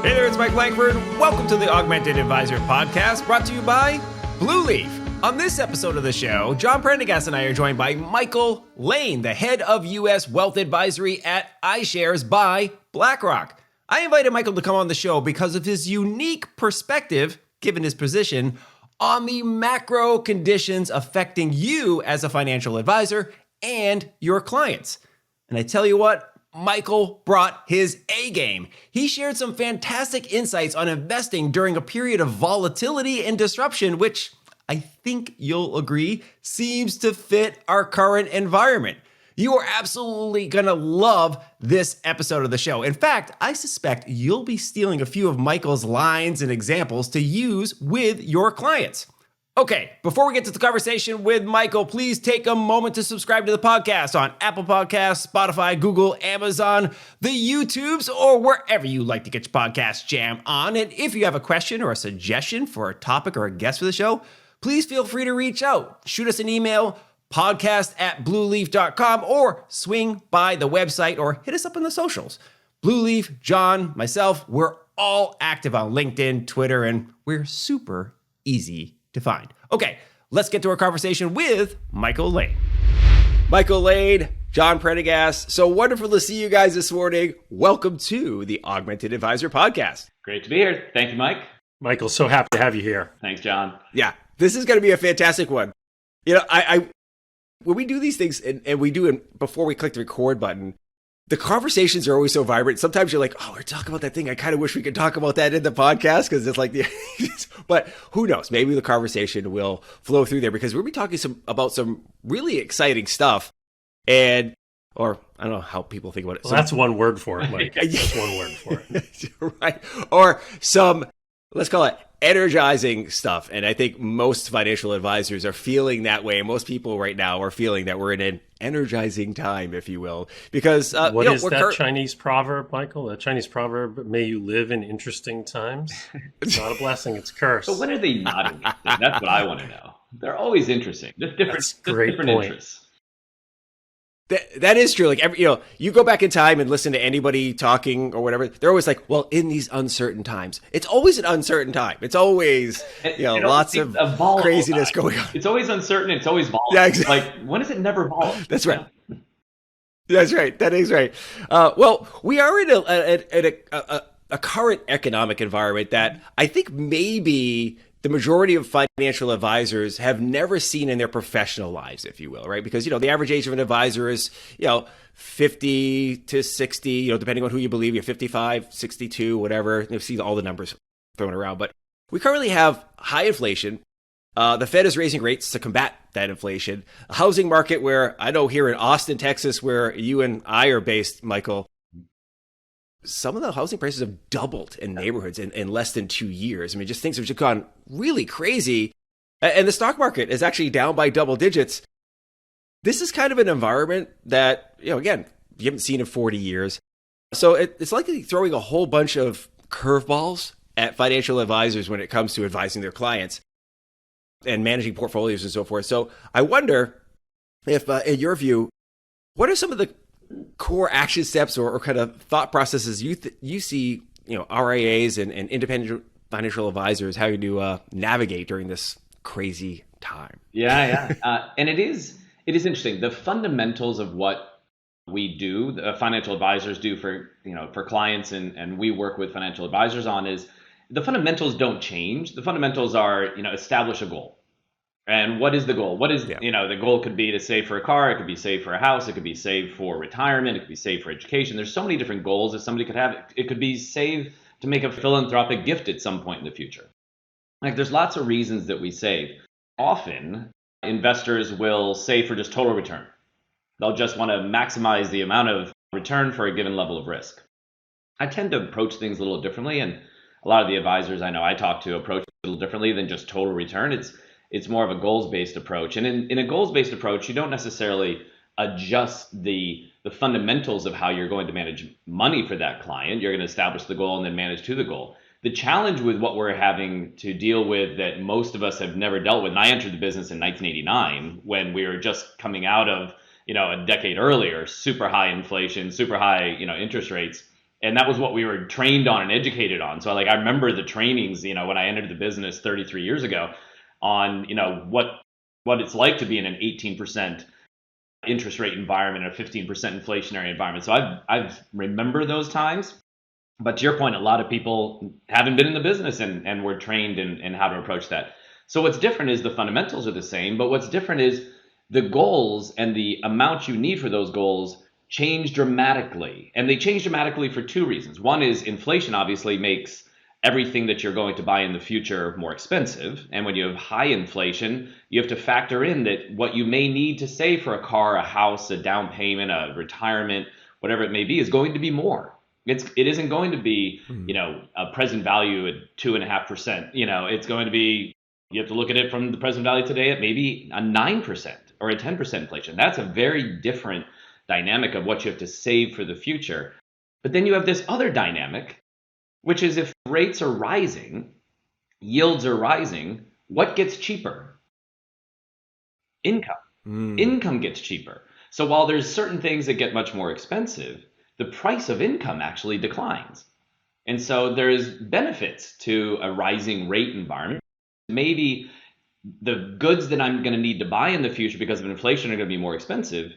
Hey there, it's Mike Langford. Welcome to the Augmented Advisor Podcast, brought to you by Blue Leaf. On this episode of the show, John Prendergast and I are joined by Michael Lane, the head of U.S. Wealth Advisory at iShares by BlackRock. I invited Michael to come on the show because of his unique perspective, given his position, on the macro conditions affecting you as a financial advisor and your clients. And I tell you what, Michael brought his A game. He shared some fantastic insights on investing during a period of volatility and disruption, which I think you'll agree seems to fit our current environment. You are absolutely going to love this episode of the show. In fact, I suspect you'll be stealing a few of Michael's lines and examples to use with your clients. Okay, before we get to the conversation with Michael, please take a moment to subscribe to the podcast on Apple Podcasts, Spotify, Google, Amazon, the YouTubes, or wherever you like to get your podcast jam on. And if you have a question or a suggestion for a topic or a guest for the show, please feel free to reach out. Shoot us an email, podcast@blueleaf.com, or swing by the website or hit us up on the socials. Blue Leaf, John, myself, we're all active on LinkedIn, Twitter, and we're super easy to find. Okay, let's get to our conversation with Michael Lane. Michael Lane, John Prendergast, so wonderful to see you guys this morning. Welcome to the Augmented Advisor Podcast. Great to be here. Thank you, Mike. Michael, so happy to have you here. Thanks, John. Yeah, this is going to be a fantastic one. You know, I when we do these things and we do it before we click the record button, the conversations are always so vibrant. Sometimes you're like, oh, we're talking about that thing. I kind of wish we could talk about that in the podcast because it's like, but who knows? Maybe the conversation will flow through there because we'll be talking about some really exciting stuff. Or I don't know how people think about it. Well, that's one word for it, Mike. That's one word for it. Right. Or some, let's call it energizing stuff. And I think most financial advisors are feeling that way. Most people right now are feeling that we're in an energizing time, if you will, because what is that Chinese proverb, Michael? The Chinese proverb, may you live in interesting times. It's not a blessing, it's a curse. But when are they not interesting? That's what I want to know. They're always interesting. Just different interests. That is true. Like you go back in time and listen to anybody talking or whatever. They're always like, "Well, in these uncertain times, it's always an uncertain time. It's always lots of craziness going on. It's always uncertain. It's always volatile. Yeah, exactly. Like when is it never volatile? That's right. Yeah. That's right. That is right. Well, we are in a current economic environment that I think maybe the majority of financial advisors have never seen in their professional lives, if you will, right? Because, the average age of an advisor is, 50 to 60, depending on who you believe, you're 55, 62, whatever. You see all the numbers thrown around. But we currently have high inflation. The Fed is raising rates to combat that inflation. A housing market where I know here in Austin, Texas, where you and I are based, Michael, some of the housing prices have doubled in neighborhoods in less than 2 years. I mean, just things have just gone really crazy. And the stock market is actually down by double digits. This is kind of an environment that, again, you haven't seen in 40 years. So it's likely throwing a whole bunch of curveballs at financial advisors when it comes to advising their clients and managing portfolios and so forth. So I wonder if, in your view, what are some of the core action steps or kind of thought processes you see, RIAs and independent financial advisors having to navigate during this crazy time? Yeah. And it is interesting. The fundamentals of what we do, the financial advisors do for clients and we work with financial advisors on is the fundamentals don't change. The fundamentals are, establish a goal. And what is the goal? The goal could be to save for a car. It could be save for a house. It could be save for retirement. It could be save for education. There's so many different goals that somebody could have. It could be save to make a philanthropic gift at some point in the future. Like there's lots of reasons that we save. Often investors will save for just total return. They'll just want to maximize the amount of return for a given level of risk. I tend to approach things a little differently. And a lot of the advisors I know I talk to approach it a little differently than just total return. It's more of a goals-based approach. And in a goals-based approach, you don't necessarily adjust the fundamentals of how you're going to manage money for that client. You're going to establish the goal and then manage to the goal. The challenge with what we're having to deal with that most of us have never dealt with, and I entered the business in 1989 when we were just coming out of, a decade earlier, super high inflation, super high, interest rates. And that was what we were trained on and educated on. So like I remember the trainings, when I entered the business 33 years ago on, what it's like to be in an 18% interest rate environment, a 15% inflationary environment. So I've remember those times. But to your point, a lot of people haven't been in the business and were trained in how to approach that. So what's different is the fundamentals are the same, but what's different is the goals and the amount you need for those goals change dramatically. And they change dramatically for two reasons. One is inflation obviously makes everything that you're going to buy in the future more expensive. And when you have high inflation, you have to factor in that what you may need to save for a car, a house, a down payment, a retirement, whatever it may be, is going to be more. It isn't going to be, a present value at 2.5%. It's going to be, you have to look at it from the present value today at maybe a 9% or a 10% inflation. That's a very different dynamic of what you have to save for the future. But then you have this other dynamic, which is if rates are rising, yields are rising, what gets cheaper? Income. Income gets cheaper. So while there's certain things that get much more expensive, the price of income actually declines. And so there's benefits to a rising rate environment. Maybe the goods that I'm going to need to buy in the future because of inflation are going to be more expensive.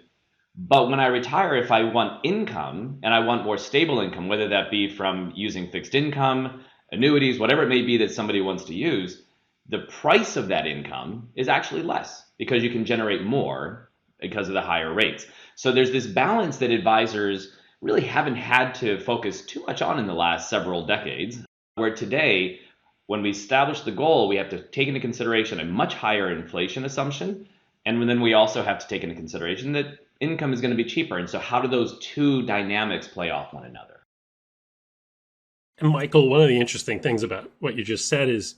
But when I retire, if I want income and I want more stable income, whether that be from using fixed income, annuities, whatever it may be that somebody wants to use, the price of that income is actually less because you can generate more because of the higher rates. So there's this balance that advisors really haven't had to focus too much on in the last several decades, where today, when we establish the goal, we have to take into consideration a much higher inflation assumption. And then we also have to take into consideration that income is going to be cheaper. And so how do those two dynamics play off one another? And Michael, one of the interesting things about what you just said is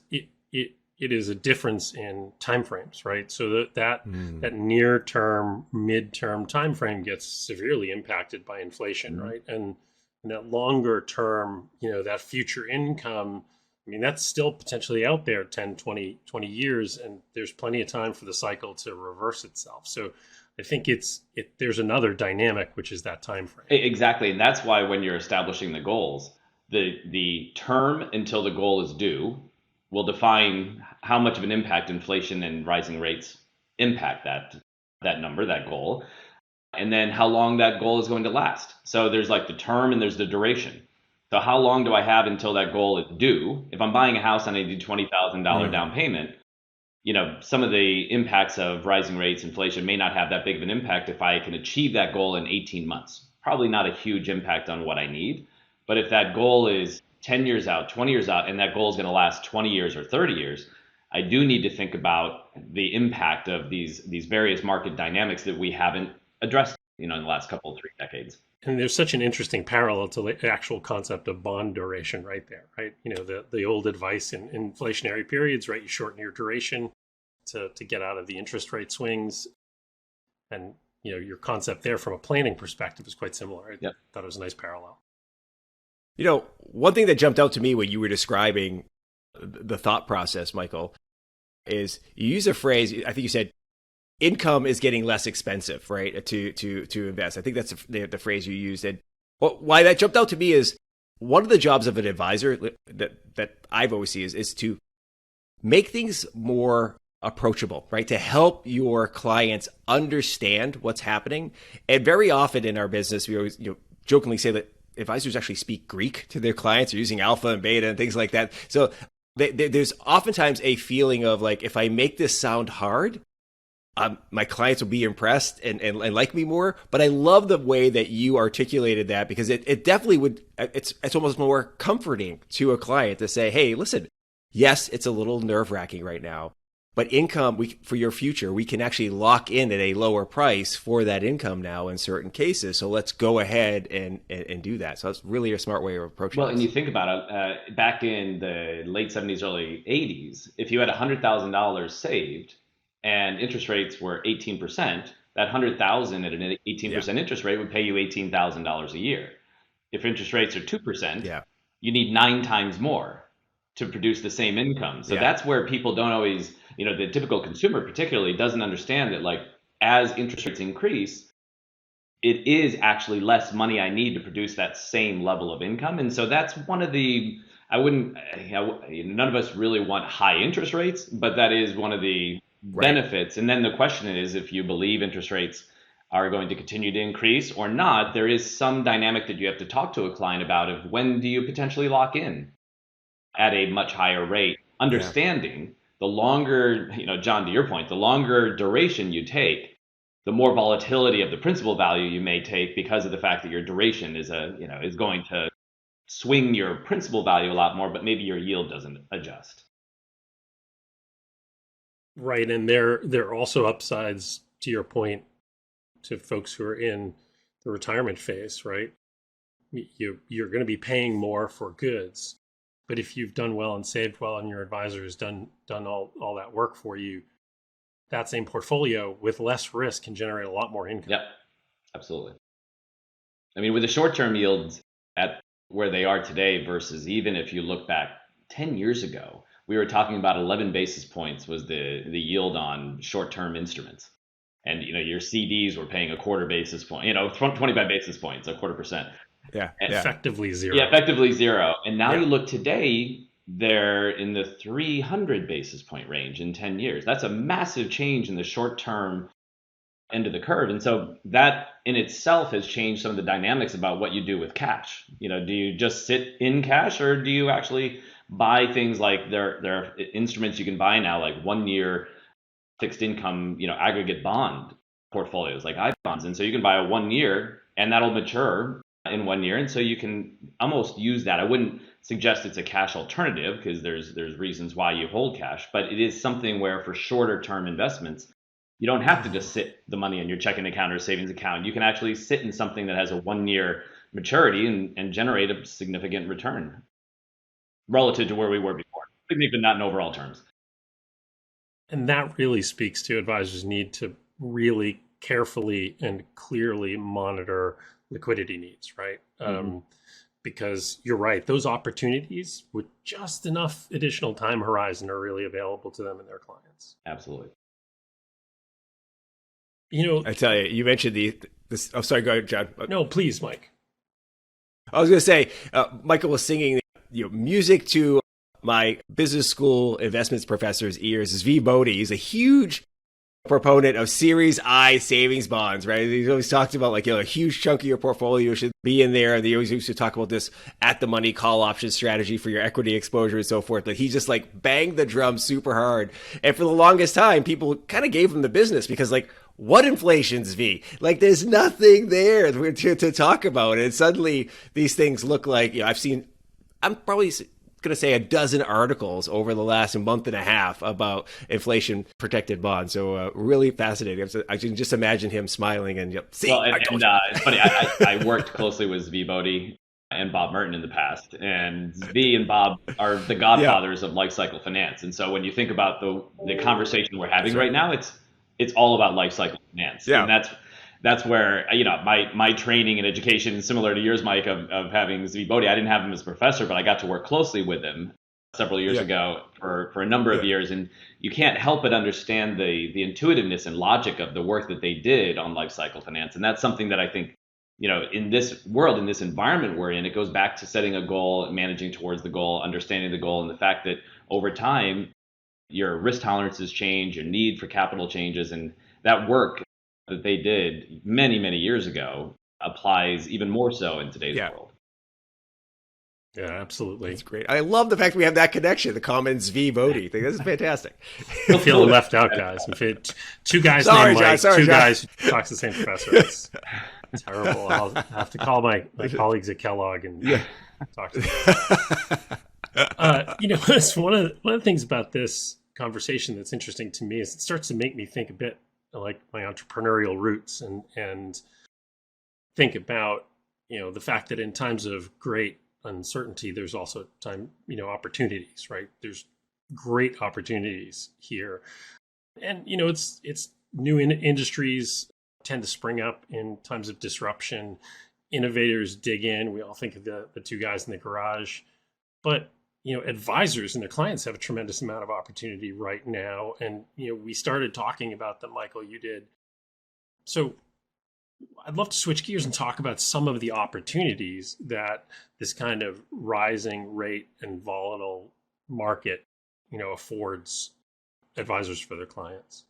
it is a difference in timeframes, right? So that near term, mid-term time frame gets severely impacted by inflation, right? And that longer term, that future income, I mean, that's still potentially out there 10, 20 years, and there's plenty of time for the cycle to reverse itself. So I think there's another dynamic, which is that time frame. Exactly. And that's why when you're establishing the goals, the term until the goal is due will define how much of an impact inflation and rising rates impact that number, that goal, and then how long that goal is going to last. So there's like the term and there's the duration. So how long do I have until that goal is due? If I'm buying a house and I need $20,000 down payment, some of the impacts of rising rates, inflation may not have that big of an impact if I can achieve that goal in 18 months. Probably not a huge impact on what I need. But if that goal is 10 years out, 20 years out, and that goal is going to last 20 years or 30 years, I do need to think about the impact of these various market dynamics that we haven't addressed, in the last couple of 3 decades. And there's such an interesting parallel to the actual concept of bond duration right there, right? The old advice in inflationary periods, right? You shorten your duration to get out of the interest rate swings. And, your concept there from a planning perspective is quite similar. I thought it was a nice parallel. One thing that jumped out to me when you were describing the thought process, Michael, is you use a phrase, I think you said, income is getting less expensive, right, to invest. I think that's the phrase you used. And why that jumped out to me is one of the jobs of an advisor that I've always seen is to make things more approachable, right? To help your clients understand what's happening. And very often in our business, we always jokingly say that advisors actually speak Greek to their clients. They're using alpha and beta and things like that. So there's oftentimes a feeling of like, if I make this sound hard, my clients will be impressed and like me more. But I love the way that you articulated that, because it definitely would, it's almost more comforting to a client to say, hey, listen, yes, it's a little nerve wracking right now, but income for your future, we can actually lock in at a lower price for that income now in certain cases. So let's go ahead and do that. So that's really a smart way of approaching Well, this. and you think about it, back in the late 70s, early 80s, if you had $100,000 saved and interest rates were 18%, that 100,000 at an 18% interest rate would pay you $18,000 a year. If interest rates are 2%, you need 9 times more to produce the same income. So that's where people don't always, the typical consumer particularly doesn't understand that, like, as interest rates increase, it is actually less money I need to produce that same level of income. And so that's one of the, I wouldn't, none of us really want high interest rates, but that is one of the Right. benefits. And then the question is, if you believe interest rates are going to continue to increase or not, there is some dynamic that you have to talk to a client about of when do you potentially lock in at a much higher rate, Yeah. understanding the longer, John, to your point, the longer duration you take, the more volatility of the principal value you may take because of the fact that your duration is going to swing your principal value a lot more, but maybe your yield doesn't adjust. Right. And there are also upsides to your point to folks who are in the retirement phase, right? You're going to be paying more for goods. But if you've done well and saved well and your advisor has done all that work for you, that same portfolio with less risk can generate a lot more income. Yep, absolutely. I mean, with the short-term yields at where they are today versus even if you look back 10 years ago, we were talking about 11 basis points was the yield on short-term instruments. And your CDs were paying a quarter basis point, 25 basis points, a quarter percent. Yeah. Yeah. Effectively zero. Yeah, effectively zero. And now Yeah. you look today, they're in the 300 basis point range in 10 years. That's a massive change in the short term end of the curve. And so that in itself has changed some of the dynamics about what you do with cash. Do you just sit in cash or do you actually buy things like there are instruments you can buy now, like 1 year fixed income, aggregate bond portfolios like I bonds. And so you can buy a 1 year and that'll mature in 1 year. And so you can almost use that. I wouldn't suggest it's a cash alternative because there's reasons why you hold cash, but it is something where for shorter term investments, you don't have to just sit the money in your checking account or savings account. You can actually sit in something that has a 1 year maturity and generate a significant return relative to where we were before, even not in overall terms. And that really speaks to advisors' need to really carefully and clearly monitor liquidity needs, right? Because you're right, those opportunities with just enough additional time horizon are really available to them and their clients. Absolutely. I tell you, you mentioned this. Oh, sorry, go ahead, John. No, please, Mike. I was going to say, Michael was singing music to my business school investments professor's ears. Is V. Bodie. He's a huge proponent of Series I savings bonds, right? He always talks about a huge chunk of your portfolio should be in there. And they always used to talk about this at the money call option strategy for your equity exposure and so forth. But he just banged the drum super hard. And for the longest time, people kind of gave him the business because what inflation's V? There's nothing there to talk about. And suddenly these things look like, I'm probably going to say a dozen articles over the last month and a half about inflation protected bonds. So really fascinating. I can just imagine him smiling and see. Well, it's funny. I worked closely with V. Bodie and Bob Merton in the past, and V and Bob are the godfathers of life cycle finance. And so when you think about the conversation we're having right now, it's all about life cycle finance. Yeah. And that's where my training and education is similar to yours, Mike, of having V. Bodie. I didn't have him as a professor, but I got to work closely with him several years ago for a number of years, and you can't help but understand the intuitiveness and logic of the work that they did on life cycle finance. And that's something that I think in this world, in this environment we're in, it goes back to setting a goal, managing towards the goal, understanding the goal, and the fact that over time your risk tolerances change, your need for capital changes, and that work that they did many, many years ago applies even more so in today's world. Yeah, absolutely. That's great. I love the fact we have that connection, the Commons V. Bodie thing. This is fantastic. I'm feeling left out, guys. Two guys named Mike, two guys who talk to the same professor. It's terrible. I'll have to call my colleagues at Kellogg and talk to them. It's one of the things about this conversation that's interesting to me is it starts to make me think a bit like my entrepreneurial roots and think about, the fact that in times of great uncertainty, there's also opportunities, right? There's great opportunities here. And, it's new industries tend to spring up in times of disruption. Innovators dig in. We all think of the two guys in the garage, but advisors and their clients have a tremendous amount of opportunity right now. And, we started talking about them, Michael, you did. So I'd love to switch gears and talk about some of the opportunities that this kind of rising rate and volatile market, affords advisors for their clients.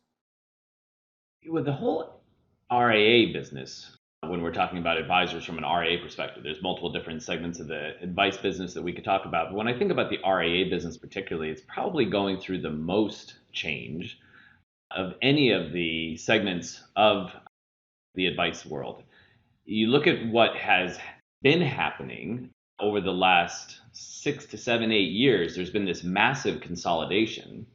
With the whole RIA business, when we're talking about advisors from an RIA perspective, there's multiple different segments of the advice business that we could talk about. But when I think about the RIA business particularly, it's probably going through the most change of any of the segments of the advice world. You look at what has been happening over the last 6 to 7, 8 years, there's been this massive consolidation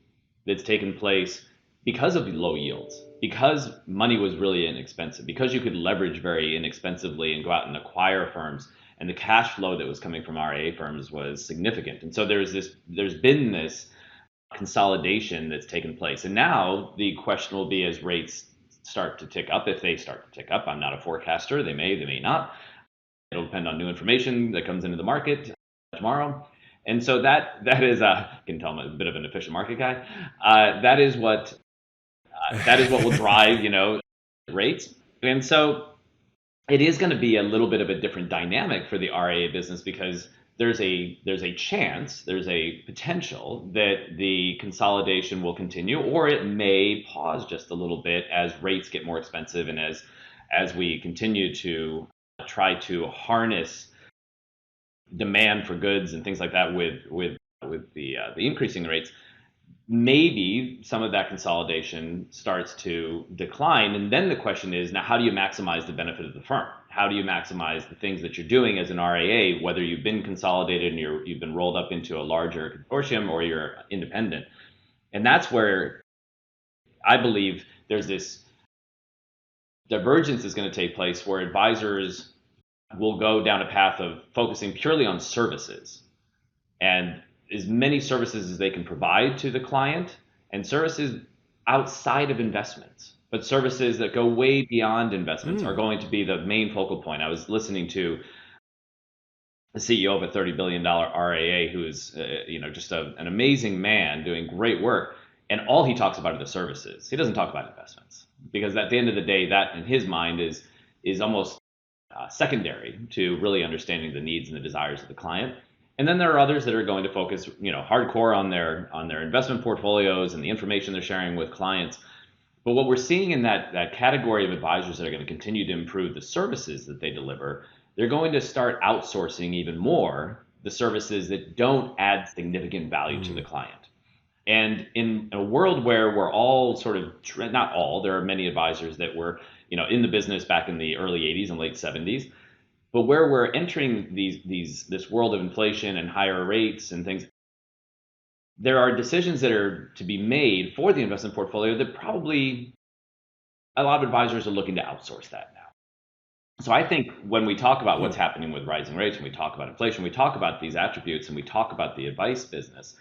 that's taken place because of low yields, because money was really inexpensive, because you could leverage very inexpensively and go out and acquire firms, and the cash flow that was coming from RIA firms was significant. And so there's been this consolidation that's taken place. And now the question will be, as rates start to tick up, if they start to tick up, I'm not a forecaster, they may not. It'll depend on new information that comes into the market tomorrow. And so that is, you can tell I'm a bit of an efficient market guy. That is what will drive, rates. And so it is going to be a little bit of a different dynamic for the RIA business, because there's a chance, there's a potential that the consolidation will continue, or it may pause just a little bit as rates get more expensive, and as we continue to try to harness demand for goods and things like that with the increasing rates. Maybe some of that consolidation starts to decline. And then the question is, now how do you maximize the benefit of the firm? How do you maximize the things that you're doing as an RIA, whether you've been consolidated and you've been rolled up into a larger consortium, or you're independent? And that's where I believe there's this divergence is going to take place, where advisors will go down a path of focusing purely on services, and as many services as they can provide to the client, and services outside of investments, but services that go way beyond investments are going to be the main focal point. I was listening to the CEO of a $30 billion RIA, who is just an amazing man doing great work, and all he talks about are the services. He doesn't talk about investments, because at the end of the day, that in his mind is almost secondary to really understanding the needs and the desires of the client. And then there are others that are going to focus, hardcore on their investment portfolios and the information they're sharing with clients. But what we're seeing in that category of advisors that are going to continue to improve the services that they deliver, they're going to start outsourcing even more the services that don't add significant value to the client. And in a world where we're all sort of, not all, there are many advisors that were, in the business back in the early 80s and late 70s. But where we're entering this world of inflation and higher rates and things, there are decisions that are to be made for the investment portfolio that probably a lot of advisors are looking to outsource that now. So I think when we talk about what's happening with rising rates, when we talk about inflation, we talk about these attributes, and we talk about the advice business,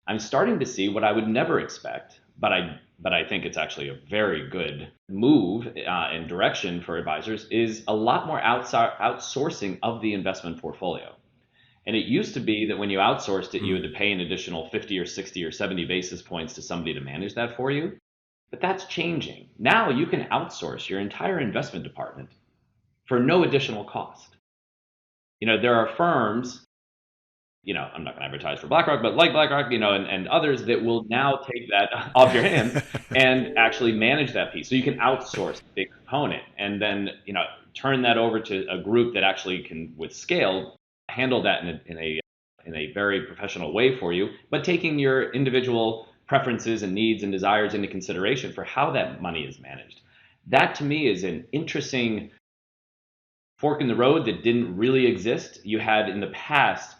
I'm starting to see what I would never expect, but I think it's actually a very good move and direction for advisors, is a lot more outsourcing of the investment portfolio. And it used to be that when you outsourced it, you had to pay an additional 50 or 60 or 70 basis points to somebody to manage that for you. But that's changing. Now you can outsource your entire investment department for no additional cost. There are firms, I'm not going to advertise for BlackRock, but like BlackRock, and others that will now take that off your hands and actually manage that piece. So you can outsource a big component, and then, turn that over to a group that actually can, with scale, handle that in a very professional way for you, but taking your individual preferences and needs and desires into consideration for how that money is managed. That to me is an interesting fork in the road that didn't really exist. You had in the past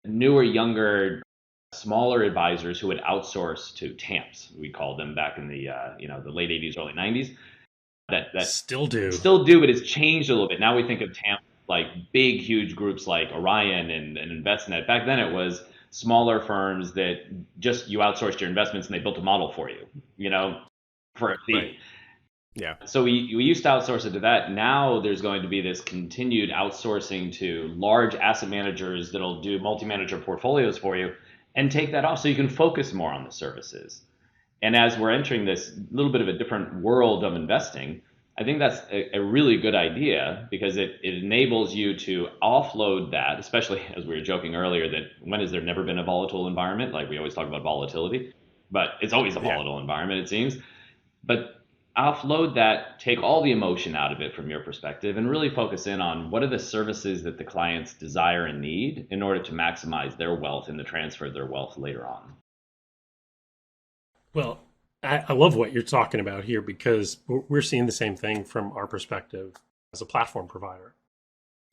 newer, younger, smaller advisors who would outsource to TAMPs. We called them back in the the late 80s, early 90s. That still do, but it's changed a little bit. Now we think of TAMPs like big, huge groups like Orion and Envestnet. Back then it was smaller firms that just you outsourced your investments and they built a model for you, for a fee. Right. Yeah. So we used to outsource it to that. Now there's going to be this continued outsourcing to large asset managers that'll do multi-manager portfolios for you and take that off so you can focus more on the services. And as we're entering this little bit of a different world of investing, I think that's a really good idea because it enables you to offload that, especially as we were joking earlier, that when has there never been a volatile environment? Like we always talk about volatility, but it's always a Yeah. volatile environment, it seems. But offload that, take all the emotion out of it from your perspective, and really focus in on what are the services that the clients desire and need in order to maximize their wealth and the transfer of their wealth later on. Well, I love what you're talking about here because we're seeing the same thing from our perspective as a platform provider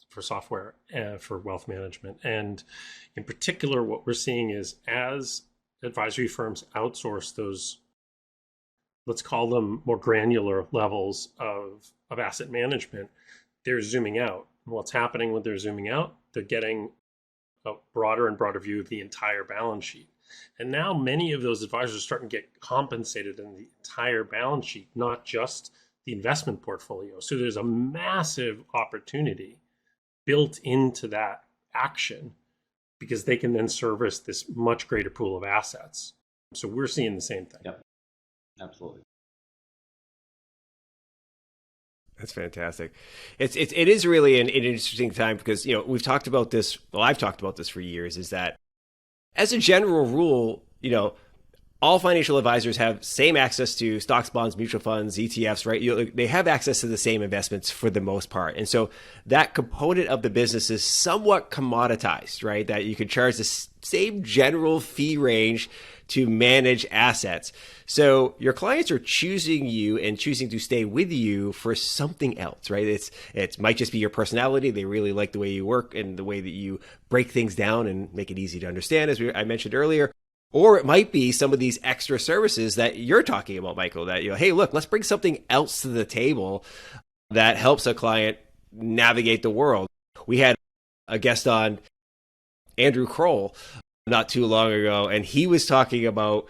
for software for wealth management. And in particular, what we're seeing is as advisory firms outsource those, let's call them more granular levels of asset management, they're zooming out. And what's happening when they're zooming out? They're getting a broader and broader view of the entire balance sheet. And now many of those advisors are starting to get compensated in the entire balance sheet, not just the investment portfolio. So there's a massive opportunity built into that action because they can then service this much greater pool of assets. So we're seeing the same thing. Yep, absolutely. That's fantastic. It is really an interesting time because, you know, we've talked about this. Well, I've talked about this for years, is that as a general rule, you know, all financial advisors have same access to stocks, bonds, mutual funds, ETFs, right? They have access to the same investments for the most part. And so that component of the business is somewhat commoditized, right? That you can charge the same general fee range to manage assets. So your clients are choosing you and choosing to stay with you for something else, right? It might just be your personality. They really like the way you work and the way that you break things down and make it easy to understand, as I mentioned earlier. Or it might be some of these extra services that you're talking about, Michael, that, you know, hey, look, let's bring something else to the table that helps a client navigate the world. We had a guest on, Andrew Kroll, not too long ago, and he was talking about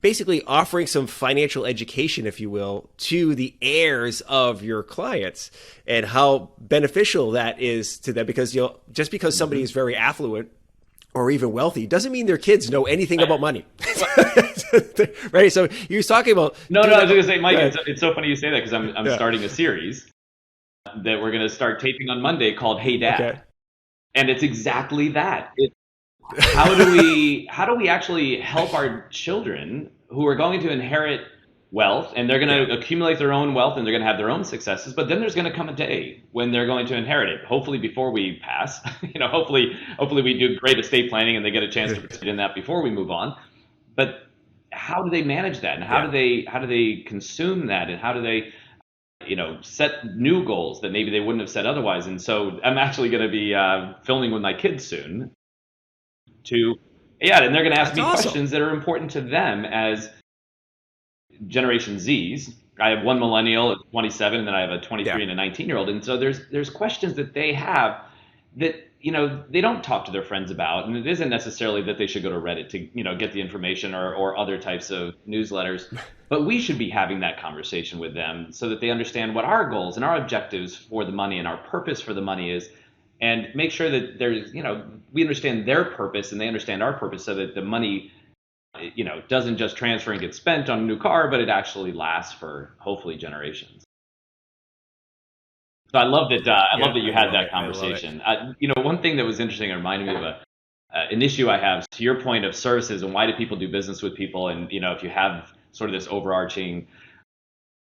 basically offering some financial education, if you will, to the heirs of your clients and how beneficial that is to them. Because, you know, just because somebody is very affluent or even wealthy doesn't mean their kids know anything about money. Right? So he was talking about... No, I was going to say, Mike, it's so funny you say that because I'm starting a series that we're going to start taping on Monday called Hey Dad. Okay. And it's exactly that. How do we actually help our children who are going to inherit wealth, and they're going to accumulate their own wealth and they're going to have their own successes, but then there's going to come a day when they're going to inherit it, hopefully before we pass. You know, hopefully we do great estate planning and they get a chance to participate in that before we move on. But how do they manage that, and how do they consume that, and how do they, you know, set new goals that maybe they wouldn't have set otherwise? And so I'm actually going to be filming with my kids soon and they're going to ask me questions that are important to them as Generation Zs. I have one millennial at 27, and then I have a 23 and a 19-year-old. And so there's questions that they have that, you know, they don't talk to their friends about. And it isn't necessarily that they should go to Reddit to, you know, get the information or other types of newsletters. But we should be having that conversation with them so that they understand what our goals and our objectives for the money and our purpose for the money is, and make sure that there's, you know, we understand their purpose and they understand our purpose, so that the money, you know, doesn't just transfer and get spent on a new car, but it actually lasts for hopefully generations. So I love that. I love that you had that conversation. You know, one thing that was interesting, it reminded me of an issue I have, to your point of services and why do people do business with people. And, you know, if you have sort of this overarching,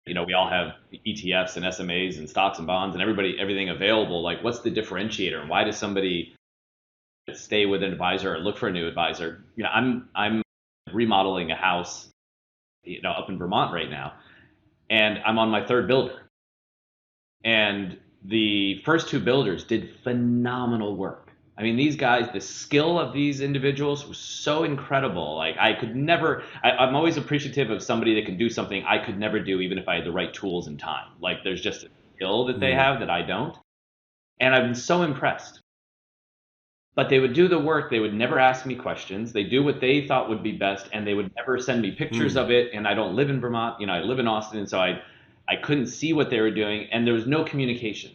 you know, we all have ETFs and SMAs and stocks and bonds and everything available. Like, what's the differentiator, and why does somebody stay with an advisor or look for a new advisor? You know, I'm remodeling a house, you know, up in Vermont right now, and I'm on my third builder. And the first two builders did phenomenal work. I mean, these guys, the skill of these individuals was so incredible. Like, I could never, I'm always appreciative of somebody that can do something I could never do, even if I had the right tools and time. Like, there's just a skill that they have that I don't. And I've been so impressed. But they would do the work. They would never ask me questions. They do what they thought would be best, and they would never send me pictures of it. And I don't live in Vermont. You know, I live in Austin, and so I couldn't see what they were doing, and there was no communication.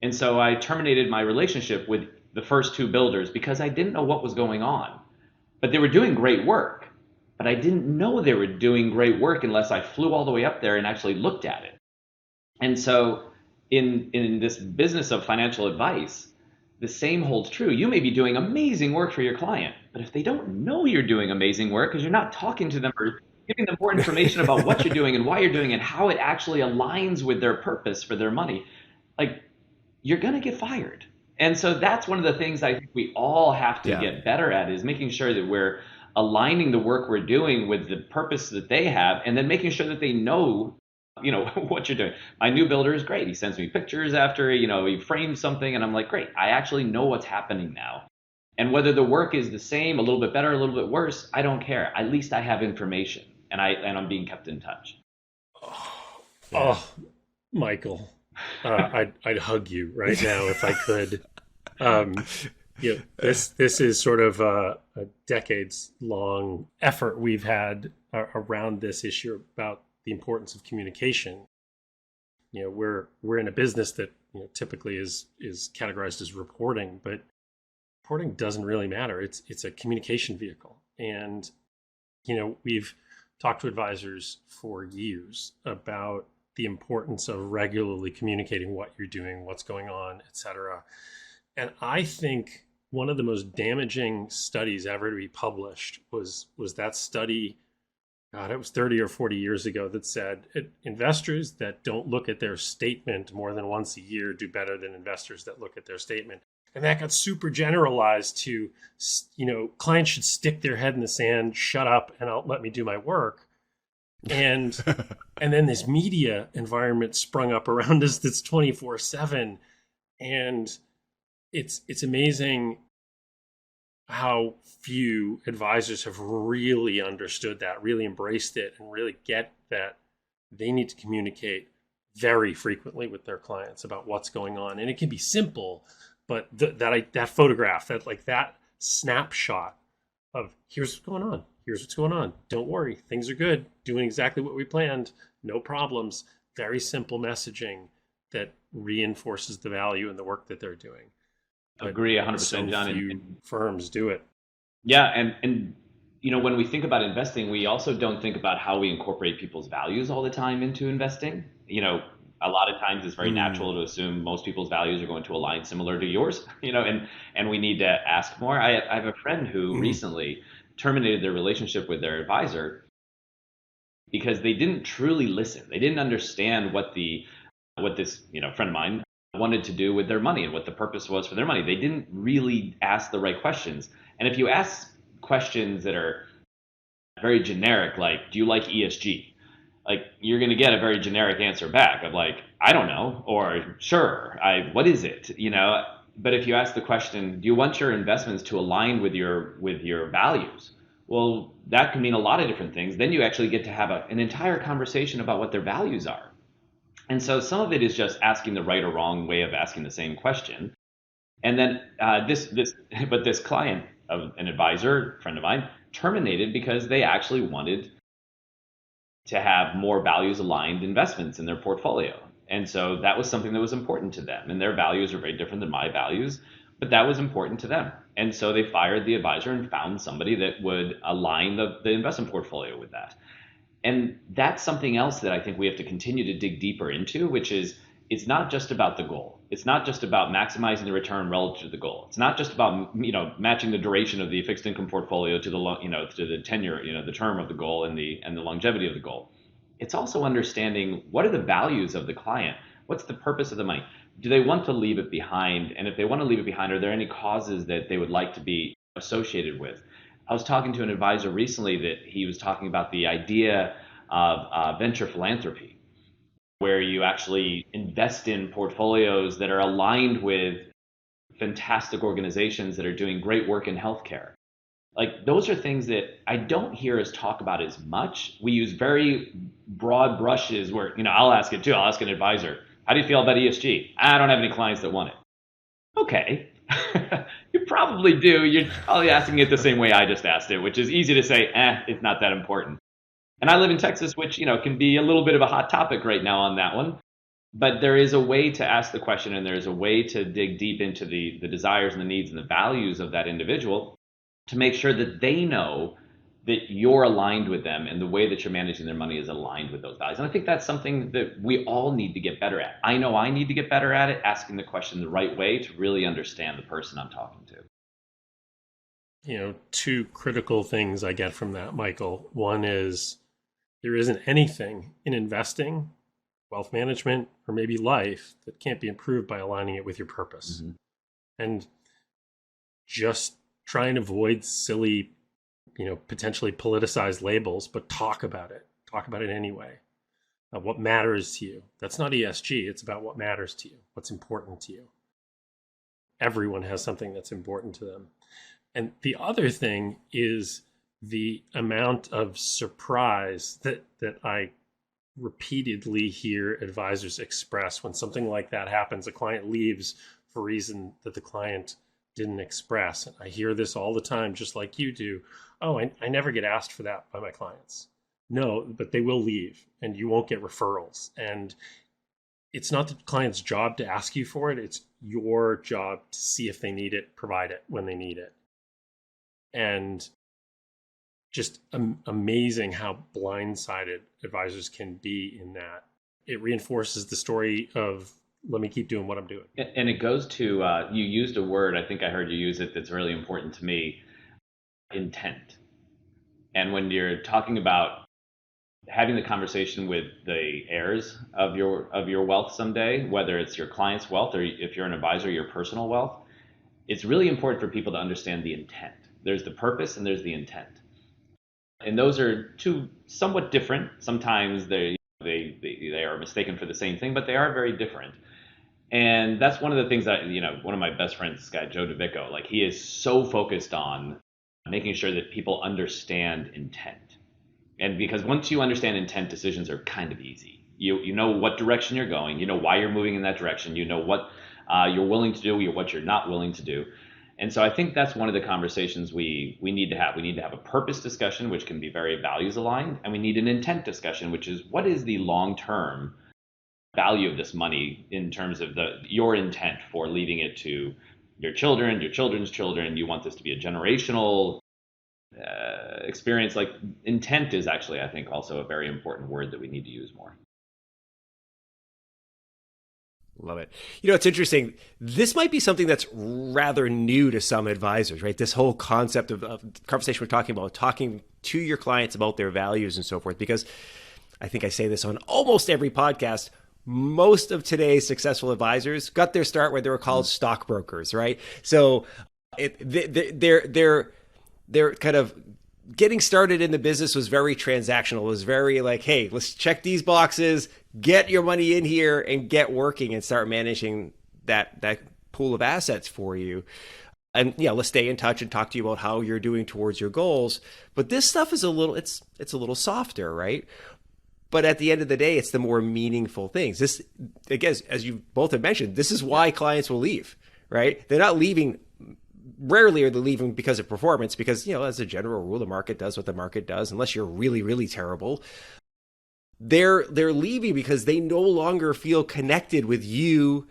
And so I terminated my relationship with the first two builders because I didn't know what was going on. But they were doing great work. But I didn't know they were doing great work unless I flew all the way up there and actually looked at it. And so in this business of financial advice, the same holds true. You may be doing amazing work for your client, but if they don't know you're doing amazing work because you're not talking to them or giving them more information about what you're doing and why you're doing it and how it actually aligns with their purpose for their money, like, you're going to get fired. And so that's one of the things I think we all have to Yeah. get better at, is making sure that we're aligning the work we're doing with the purpose that they have, and then making sure that they know, what you're doing. My new builder is great. He sends me pictures after, he frames something, and I'm like, great, I actually know what's happening now. And whether the work is the same, a little bit better, a little bit worse, I don't care. At least I have information, and I'm being kept in touch. Yeah. Oh, Michael, I'd hug you right now if I could. Um, this is sort of a decades long effort we've had around this issue about the importance of communication. We're in a business that typically is categorized as reporting, but reporting doesn't really matter. It's a communication vehicle, and we've talked to advisors for years about the importance of regularly communicating what you're doing, what's going on, et cetera. And I think one of the most damaging studies ever to be published was that study. God, it was 30 or 40 years ago, that said investors that don't look at their statement more than once a year do better than investors that look at their statement. And that got super generalized to, clients should stick their head in the sand, shut up, and let me do my work. And and then this media environment sprung up around us that's 24/7, and it's amazing how few advisors have really understood that, really embraced it, and really get that they need to communicate very frequently with their clients about what's going on. And it can be simple, but that photograph, that snapshot of, here's what's going on, here's what's going on, don't worry, things are good, doing exactly what we planned, no problems. Very simple messaging that reinforces the value in the work that they're doing. But Agree 100%, so John. few firms do it. Yeah, and when we think about investing, we also don't think about how we incorporate people's values all the time into investing. A lot of times it's very Mm. natural to assume most people's values are going to align similar to yours, and we need to ask more. I have a friend who Mm. recently terminated their relationship with their advisor because they didn't truly listen. They didn't understand what this, friend of mine wanted to do with their money and what the purpose was for their money. They didn't really ask the right questions. And if you ask questions that are very generic, like, do you like ESG? Like, you're going to get a very generic answer back of like, I don't know, or sure, what is it? But if you ask the question, do you want your investments to align with your values? Well, that can mean a lot of different things. Then you actually get to have an entire conversation about what their values are. And so some of it is just asking the right or wrong way of asking the same question. And then but this client of an advisor, friend of mine, terminated because they actually wanted to have more values aligned investments in their portfolio. And so that was something that was important to them. And their values are very different than my values, but that was important to them. And so they fired the advisor and found somebody that would align the investment portfolio with that. And that's something else that I think we have to continue to dig deeper into, which is, it's not just about the goal. It's not just about maximizing the return relative to the goal. It's not just about matching the duration of the fixed income portfolio to the tenure, the term of the goal and the longevity of the goal. It's also understanding, what are the values of the client? What's the purpose of the money? Do they want to leave it behind? And if they want to leave it behind, are there any causes that they would like to be associated with? I was talking to an advisor recently that he was talking about the idea of venture philanthropy, where you actually invest in portfolios that are aligned with fantastic organizations that are doing great work in healthcare. Like, those are things that I don't hear us talk about as much. We use very broad brushes where, I'll ask it too. I'll ask an advisor, how do you feel about ESG? I don't have any clients that want it. Okay. You probably do. You're probably asking it the same way I just asked it, which is easy to say, it's not that important. And I live in Texas, which, can be a little bit of a hot topic right now on that one. But there is a way to ask the question, and there's a way to dig deep into the desires and the needs and the values of that individual to make sure that they know that you're aligned with them and the way that you're managing their money is aligned with those values. And I think that's something that we all need to get better at. I know I need to get better at it, asking the question the right way to really understand the person I'm talking to. Two critical things I get from that, Michael. One is there isn't anything in investing, wealth management, or maybe life that can't be improved by aligning it with your purpose. Mm-hmm. And just try and avoid silly, potentially politicized labels, but talk about it. Talk about it anyway. What matters to you. That's not ESG. It's about what matters to you, what's important to you. Everyone has something that's important to them. And the other thing is the amount of surprise that I repeatedly hear advisors express when something like that happens. A client leaves for a reason that the client didn't express. I hear this all the time, just like you do. Oh, I never get asked for that by my clients. No, but they will leave and you won't get referrals. And it's not the client's job to ask you for it. It's your job to see if they need it, provide it when they need it. And just amazing how blindsided advisors can be in that. It reinforces the story of, let me keep doing what I'm doing. And it goes to, you used a word, I think I heard you use it, that's really important to me, intent. And when you're talking about having the conversation with the heirs of your wealth someday, whether it's your client's wealth or if you're an advisor, your personal wealth, it's really important for people to understand the intent. There's the purpose and there's the intent. And those are two somewhat different. Sometimes they are mistaken for the same thing, but they are very different. And that's one of the things that, one of my best friends, this guy, Joe DeVico, like he is so focused on making sure that people understand intent. And because once you understand intent, decisions are kind of easy. You know what direction you're going, you know why you're moving in that direction, you know what you're willing to do, what you're not willing to do. And so I think that's one of the conversations we need to have. We need to have a purpose discussion, which can be very values aligned, and we need an intent discussion, which is what is the long-term value of this money in terms of your intent for leaving it to your children, your children's children. You want this to be a generational experience. Like intent is actually, I think, also a very important word that we need to use more. Love it. It's interesting. This might be something that's rather new to some advisors, right? This whole concept of conversation we're talking about, talking to your clients about their values and so forth, because I think I say this on almost every podcast. Most of today's successful advisors got their start where they were called stockbrokers, right? So they're kind of getting started in the business was very transactional. It was very like, hey, let's check these boxes, get your money in here and get working and start managing that pool of assets for you. And let's stay in touch and talk to you about how you're doing towards your goals. But this stuff is it's a little softer, right? But at the end of the day, it's the more meaningful things. This, again, as you both have mentioned, this is why clients will leave, right? They're not leaving. Rarely are they leaving because of performance, because, as a general rule, the market does what the market does, unless you're really, really terrible. They're leaving because they no longer feel connected with you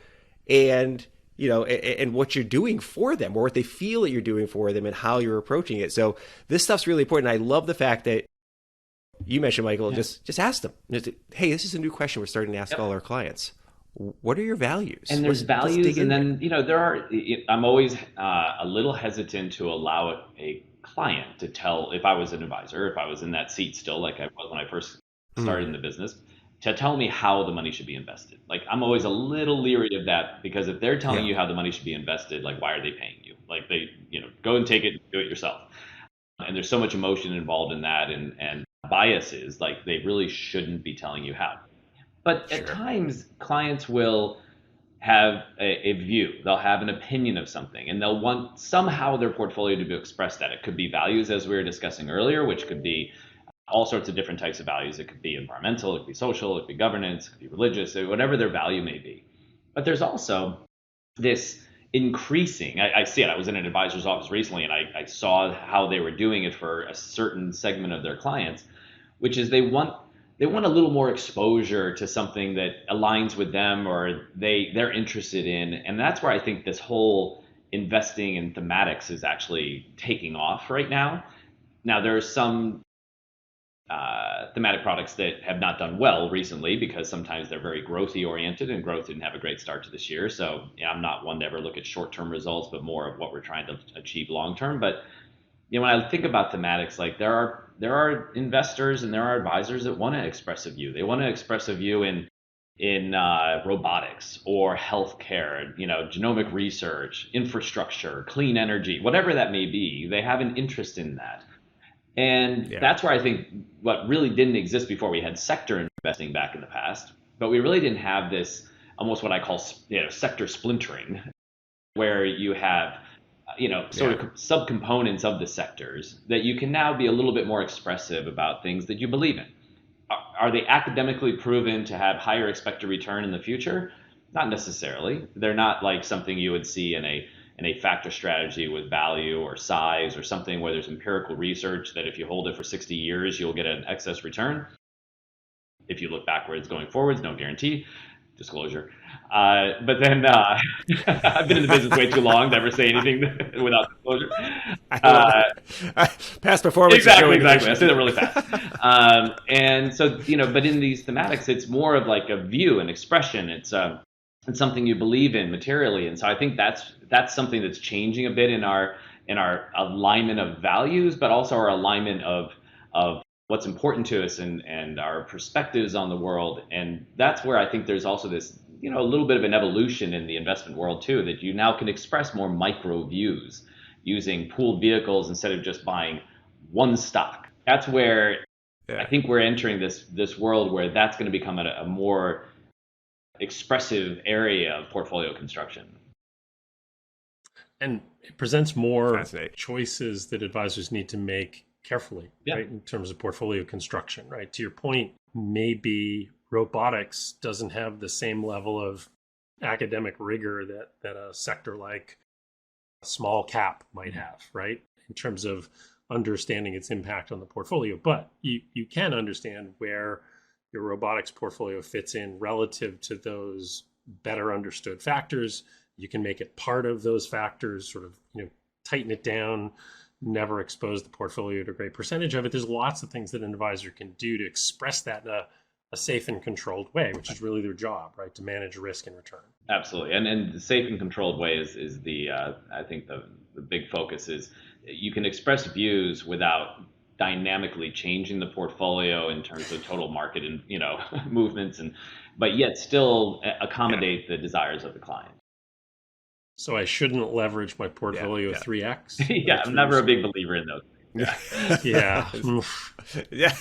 and, and what you're doing for them, or what they feel that you're doing for them and how you're approaching it. So this stuff's really important. I love the fact that you mentioned, Michael, just ask them. Hey, this is a new question we're starting to ask all our clients. What are your values? And there's values, and then there are. I'm always a little hesitant to allow a client to tell, if I was an advisor, if I was in that seat still, like I was when I first started in the business, to tell me how the money should be invested. Like I'm always a little leery of that, because if they're telling you how the money should be invested, like why are they paying you? Like they, go and take it, do it yourself. And there's so much emotion involved in that, and biases, like they really shouldn't be telling you how. But at times, clients will have a view. They'll have an opinion of something, and they'll want somehow their portfolio to express that. It could be values, as we were discussing earlier, which could be all sorts of different types of values. It could be environmental, it could be social, it could be governance, it could be religious, whatever their value may be. But there's also this increasing, I see it. I was in an advisor's office recently, and I saw how they were doing it for a certain segment of their clients, which is they want a little more exposure to something that aligns with them or they're interested in. And that's where I think this whole investing in thematics is actually taking off right now. Now, there are some thematic products that have not done well recently because sometimes they're very growthy oriented, and growth didn't have a great start to this year. So I'm not one to ever look at short-term results, but more of what we're trying to achieve long-term. But when I think about thematics, like there are investors and there are advisors that want to express a view. They want to express a view in robotics or healthcare, genomic research, infrastructure, clean energy, whatever that may be. They have an interest in that. And Yeah. that's where I think what really didn't exist before, we had sector investing back in the past, but we really didn't have this almost what I call sector splintering, where you have sort of subcomponents of the sectors that you can now be a little bit more expressive about things that you believe in. Are they academically proven to have higher expected return in the future? Not necessarily. They're not like something you would see in a factor strategy with value or size or something where there's empirical research that if you hold it for 60 years, you'll get an excess return. If you look backwards going forwards, no guarantee. Disclosure. But then I've been in the business way too long to ever say anything without disclosure. Past performance. Exactly. I say that really fast. And so, but in these thematics, it's more of like a view and expression. It's something you believe in materially. And so I think that's something that's changing a bit in our alignment of values, but also our alignment of what's important to us and our perspectives on the world. And that's where I think there's also this, a little bit of an evolution in the investment world too, that you now can express more micro views using pooled vehicles instead of just buying one stock. That's where I think we're entering this world where that's going to become a more expressive area of portfolio construction. And it presents more choices that advisors need to make carefully, right? In terms of portfolio construction, right? To your point, maybe robotics doesn't have the same level of academic rigor that a sector like small cap might have, right? In terms of understanding its impact on the portfolio. But you can understand where your robotics portfolio fits in relative to those better understood factors. You can make it part of those factors, sort of, tighten it down, never expose the portfolio to a great percentage of it. There's lots of things that an advisor can do to express that in a safe and controlled way, which is really their job, right? To manage risk and return. Absolutely. And the safe and controlled way is the, I think the big focus is you can express views without dynamically changing the portfolio in terms of total market and, movements, but yet still accommodate the desires of the client. So I shouldn't leverage my portfolio 3x? Yeah, I'm never a big believer in those. Yeah. Yeah.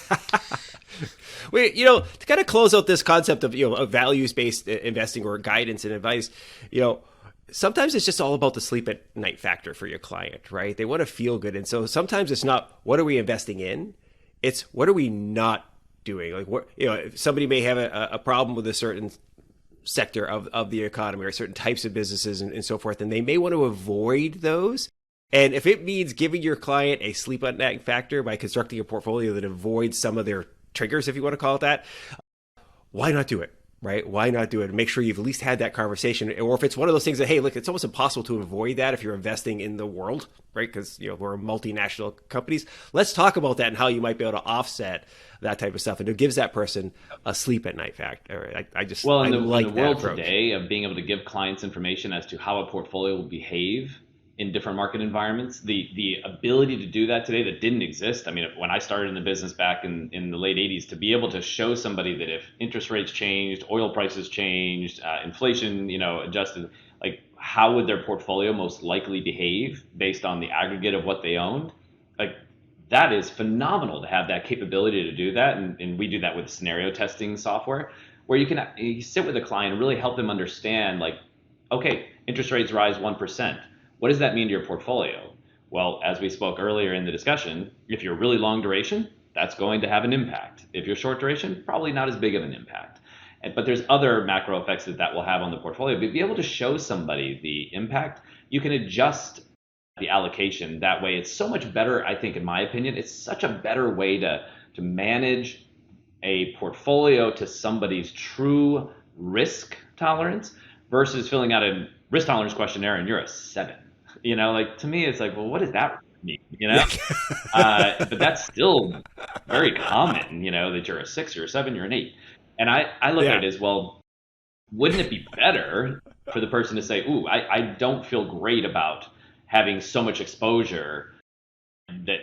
Wait, to kind of close out this concept of, of values-based investing or guidance and advice, sometimes it's just all about the sleep at night factor for your client, right? They want to feel good. And so sometimes it's not, what are we investing in? It's, what are we not doing? Like, what, somebody may have a problem with a certain sector of the economy or certain types of businesses and so forth, and they may want to avoid those. And if it means giving your client a sleep at night factor by constructing a portfolio that avoids some of their triggers, if you want to call it that, why not do it, right? Why not do it? And make sure you've at least had that conversation. Or if it's one of those things that, hey, look, it's almost impossible to avoid that if you're investing in the world, right? Because, we're multinational companies. Let's talk about that and how you might be able to offset that type of stuff. And it gives that person a sleep at night factor. In the world today of being able to give clients information as to how a portfolio will behave in different market environments, the ability to do that today that didn't exist. I mean, when I started in the business back in the late 80s, to be able to show somebody that if interest rates changed, oil prices changed, inflation, adjusted, like how would their portfolio most likely behave based on the aggregate of what they owned? Like that is phenomenal to have that capability to do that. And we do that with scenario testing software where you sit with a client and really help them understand, like, okay, interest rates rise 1%. What does that mean to your portfolio? Well, as we spoke earlier in the discussion, if you're really long duration, that's going to have an impact. If you're short duration, probably not as big of an impact. But there's other macro effects that will have on the portfolio. But be able to show somebody the impact, you can adjust the allocation that way. It's so much better, I think, in my opinion, it's such a better way to manage a portfolio to somebody's true risk tolerance versus filling out a risk tolerance questionnaire and you're a 7. Like to me, it's like, well, what is that? me, but that's still very common, that you're a 6, you're a 7, you're an 8. And I look at Yeah. it as, well, wouldn't it be better for the person to say, ooh, I don't feel great about having so much exposure that,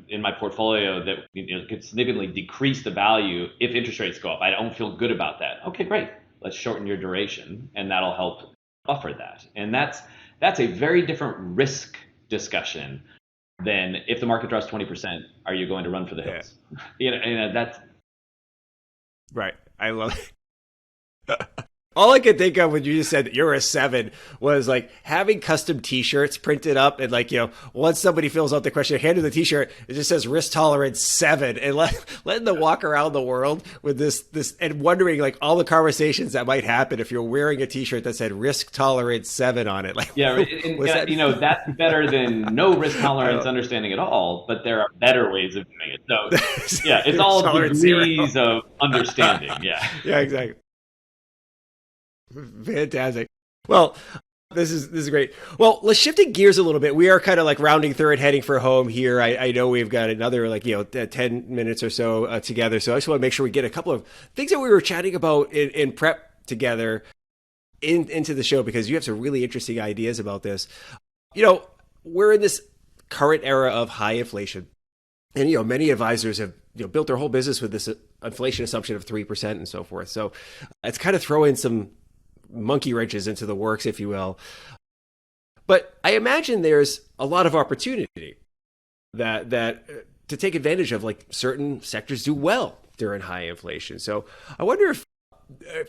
in my portfolio that, could significantly decrease the value if interest rates go up. I don't feel good about that. Okay, great. Let's shorten your duration, and that'll help buffer that. And that's a very different risk discussion than, if the market drops 20%, are you going to run for the Yeah. hills? That's Right. I love it. All I could think of when you just said that you're a 7 was like having custom T-shirts printed up, and like, once somebody fills out the question, hand them the T-shirt, it just says risk tolerance 7, and letting them walk around the world with this and wondering like all the conversations that might happen if you're wearing a T-shirt that said risk tolerance 7 on it. Like, Yeah, was that? that's better than no risk I tolerance don't. understanding at all, but there are better ways of doing it. So, yeah, it's Risk all tolerance 0. degrees of understanding. Yeah. Yeah, exactly. Fantastic. Well, this is great. Well, let's shifting gears a little bit. We are kind of like rounding third, heading for home here. I know we've got another 10 minutes or so together. So I just want to make sure we get a couple of things that we were chatting about in prep together into the show, because you have some really interesting ideas about this. We're in this current era of high inflation, and many advisors have built their whole business with this inflation assumption of 3% and so forth. So it's kind of throwing some monkey wrenches into the works, if you will. But I imagine there's a lot of opportunity that to take advantage of, like certain sectors do well during high inflation. So I wonder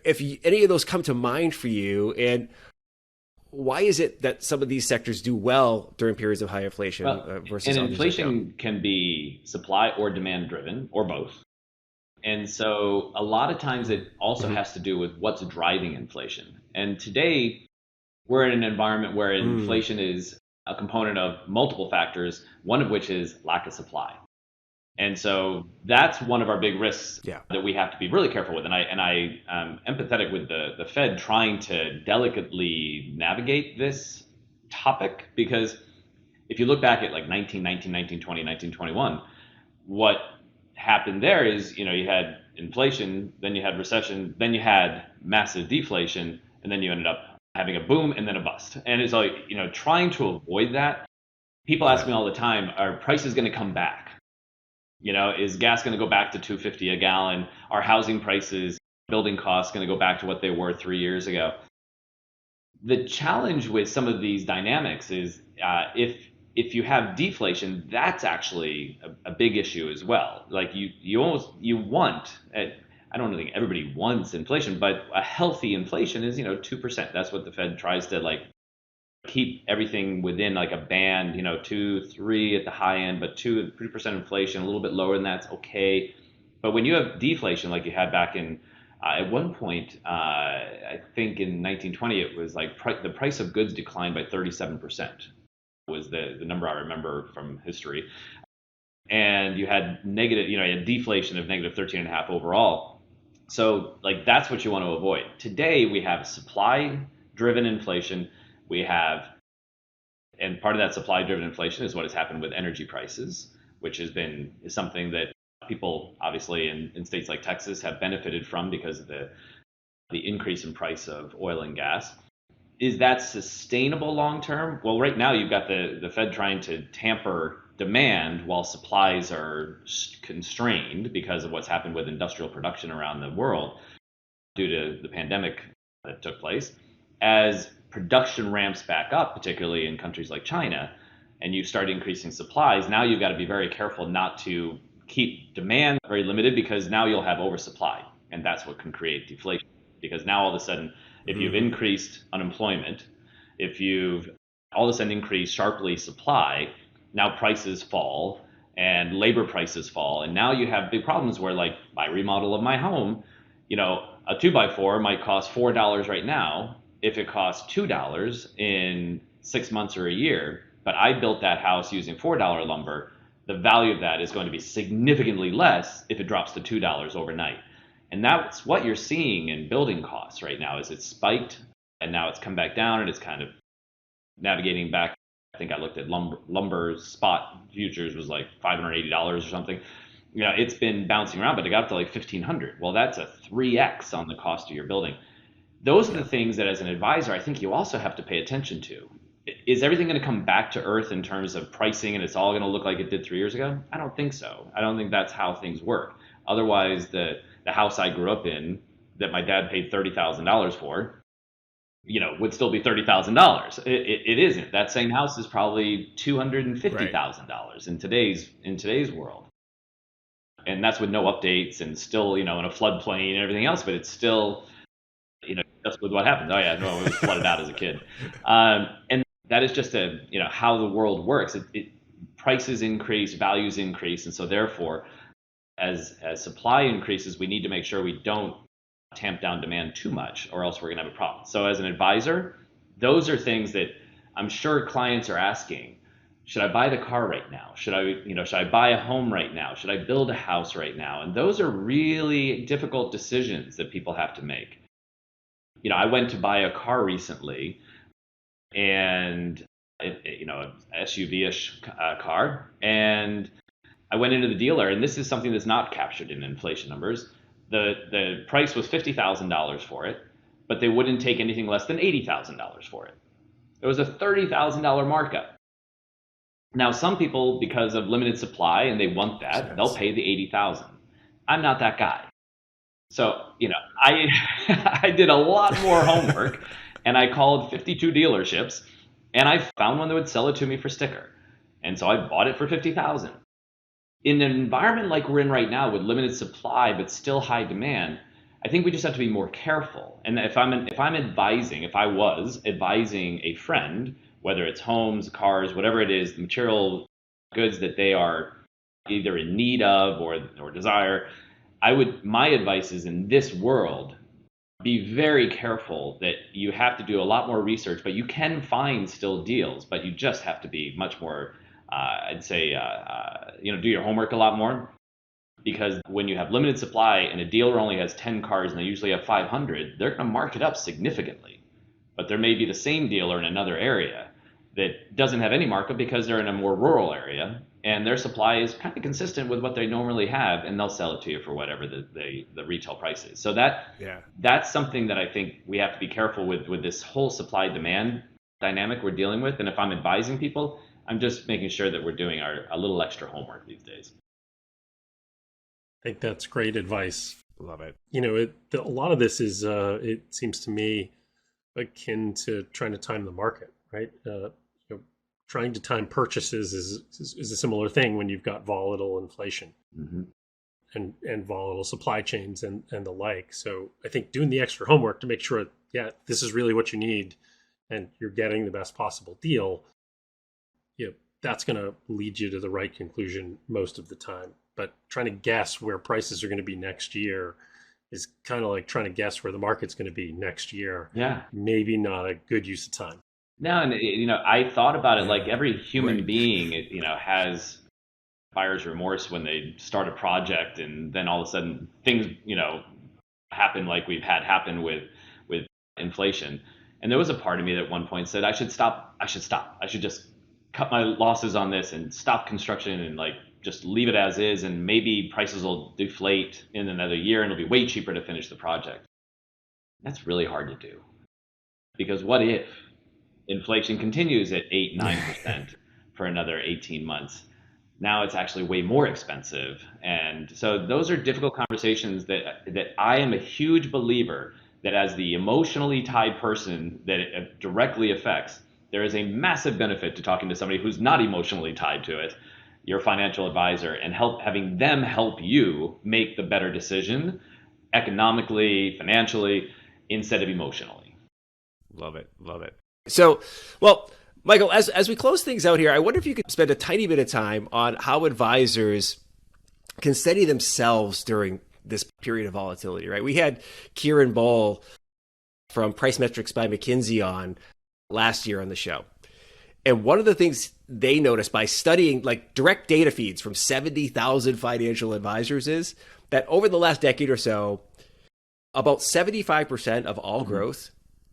if any of those come to mind for you, and why is it that some of these sectors do well during periods of high inflation versus and others that don't? inflation can be supply or demand driven, or both. And so a lot of times it also has to do with what's driving inflation. And today we're in an environment where inflation is a component of multiple factors, one of which is lack of supply. And so that's one of our big risks that we have to be really careful with. And I'm empathetic with the Fed trying to delicately navigate this topic, because if you look back at like 1919, 1920, 1921, what happened there is, you had inflation, then you had recession, then you had massive deflation, and then you ended up having a boom and then a bust. And it's like, trying to avoid that. People ask me all the time, are prices going to come back? Is gas going to go back to $2.50 a gallon? Are housing prices, building costs going to go back to what they were 3 years ago? The challenge with some of these dynamics is if you have deflation, that's actually a big issue as well. Like you want, I don't think everybody wants inflation, but a healthy inflation is 2%. That's what the Fed tries to like keep everything within like a band, 2-3 at the high end, but 2-3% inflation, a little bit lower than that's okay. But when you have deflation like you had back in at one point, I think in 1920, it was like the price of goods declined by 37%. Was the number I remember from history. And you had negative, you had deflation of negative 13.5 overall. So like that's what you want to avoid. Today we have supply driven inflation. And part of that supply driven inflation is what has happened with energy prices, which is something that people obviously in states like Texas have benefited from because of the increase in price of oil and gas. Is that sustainable long term? Well, right now you've got the Fed trying to tamper demand while supplies are constrained because of what's happened with industrial production around the world due to the pandemic that took place. As production ramps back up, particularly in countries like China, and you start increasing supplies, now you've got to be very careful not to keep demand very limited, because now you'll have oversupply, and that's what can create deflation. Because now all of a sudden, if you've increased unemployment, if you've all of a sudden increased sharply supply, now prices fall and labor prices fall. And now you have big problems where, like, my remodel of my home, a 2x4 might cost $4 right now. If it costs $2 in 6 months or a year, but I built that house using $4 lumber, the value of that is going to be significantly less if it drops to $2 overnight. And that's what you're seeing in building costs right now. Is it's spiked and now it's come back down and it's kind of navigating back I think I looked at lumber spot futures was like $580 or something. It's been bouncing around, but it got up to like 1,500. Well, that's a 3x on the cost of your building. Those are the things that as an advisor, I think you also have to pay attention to. Is everything going to come back to earth in terms of pricing and it's all going to look like it did 3 years ago? I don't think so. I don't think that's how things work. Otherwise, the house I grew up in that my dad paid $30,000 for, would still be $30,000. It isn't. That same house is probably $250,000 in today's world. And that's with no updates and still, in a floodplain and everything else, but it's still, that's what happened. Oh yeah, no, it was flooded out as a kid. And that is just how the world works. Prices increase, values increase, and so therefore, as supply increases, we need to make sure we don't tamp down demand too much, or else we're going to have a problem. So as an advisor, those are things that I'm sure clients are asking. Should I buy the car right now? Should I buy a home right now? Should I build a house right now? And those are really difficult decisions that people have to make. I went to buy a car recently, and an SUV-ish car, and I went into the dealer, and this is something that's not captured in inflation numbers. The price was $50,000 for it, but they wouldn't take anything less than $80,000 for it. It was a $30,000 markup. Now, some people, because of limited supply and they want that, they'll pay the $80,000. I'm not that guy. So, I I did a lot more homework, and I called 52 dealerships, and I found one that would sell it to me for sticker. And so I bought it for $50,000. In an environment like we're in right now with limited supply but still high demand, I think we just have to be more careful. And if I was advising a friend, whether it's homes, cars, whatever it is, the material goods that they are either in need of or desire, my advice is, in this world, be very careful that you have to do a lot more research, but you can find still deals, but you just have to be much more, I'd say, do your homework a lot more. Because when you have limited supply and a dealer only has 10 cars and they usually have 500, they're going to mark it up significantly. But there may be the same dealer in another area that doesn't have any markup because they're in a more rural area and their supply is kind of consistent with what they normally have, and they'll sell it to you for whatever the retail price is. So that's something that I think we have to be careful with this whole supply demand dynamic we're dealing with. And if I'm advising people, I'm just making sure that we're doing a little extra homework these days. I think that's great advice. Love it. A lot of this is, it seems to me, akin to trying to time the market, right? Trying to time purchases is a similar thing when you've got volatile inflation and volatile supply chains and the like. So I think doing the extra homework to make sure, this is really what you need and you're getting the best possible deal, that's going to lead you to the right conclusion most of the time. But trying to guess where prices are going to be next year is kind of like trying to guess where the market's going to be next year. Yeah. Maybe not a good use of time. No, and I thought about it like every human being, has buyer's remorse when they start a project, and then all of a sudden things, happen like we've had happen with inflation. And there was a part of me that at one point said, I should stop. I should just cut my losses on this and stop construction and just leave it as is, and maybe prices will deflate in another year and it'll be way cheaper to finish the project. That's really hard to do, because what if inflation continues at 8-9% for another 18 months? Now it's actually way more expensive. And so those are difficult conversations that I am a huge believer that, as the emotionally tied person that it directly affects, there is a massive benefit to talking to somebody who's not emotionally tied to it, your financial advisor, and having them help you make the better decision economically, financially, instead of emotionally. Love it. So, well, Michael, as we close things out here, I wonder if you could spend a tiny bit of time on how advisors can steady themselves during this period of volatility, right? We had Kieran Boll from Price Metrics by McKinsey on last year on the show. And one of the things they noticed by studying direct data feeds from 70,000 financial advisors is that over the last decade or so, about 75% of all growth